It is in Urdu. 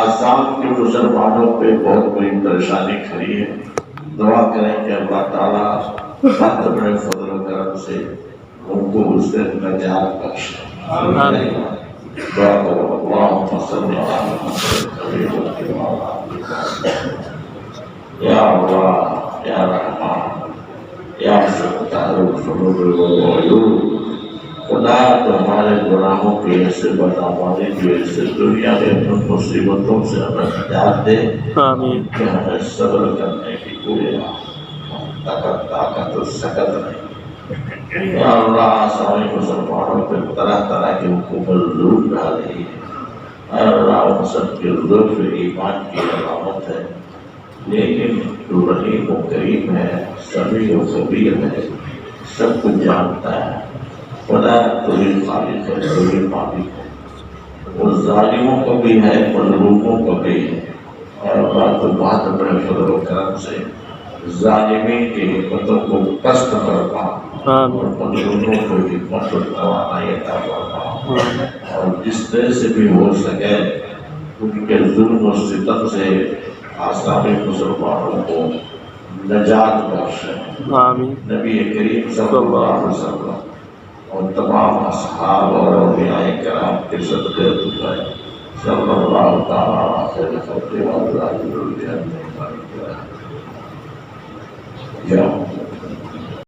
آسام کے مسلمانوں پہ بہت بڑی پریشانی کھڑی ہے. دعا کریں کہ اللہ تعالیٰ بڑے فضل و کرم سے ان کو اس سے نجات بخشے. دعا کرو. اللہم صلی علی محمد یا اللہ یا رحمان یا ستار القلوب والعیوب. خدا تو ہمارے گناہوں کی ایسے بدعمالی کی وجہ سے دنیا میں اپنی مصیبتوں سے ہمیں نجات دے. آمین. کہ ہمیں صبر کرنے کی کوئی طاقت و سکت نہیں. یا اللہ سارے مسلمانوں پہ طرح طرح کی حکومت ظلم ڈال رہی ہے. یا اللہ ان سب کے لطف ایمان کی علامت ہے، لیکن تو رحیم و کریم ہے، سمیع و خبیر ہے، سب کچھ جانتا ہے. خدا تو ہی خالق ہے، تو ہی مالک ہے. وہ ظالموں کو بھی ہے، مظلوموں کو بھی ہے. اور اللہ تو بہت بڑے فضل و کرم سے ظالمین کی حکمتوں کو پست فرما اور مظلوموں کو حکمت و توانائی عطا فرما. اور جس طرح سے بھی ہو سکے ان کے ظلم و ستم سے آسامی مسلمانوں کو نجات بخشے. نبی کریم صلی اللہ علیہ وسلم اور تمام اصحاب اور اولیاء کرام کے صدقے دعائیں صلی اللہ تعالیٰ علیہ وسلم.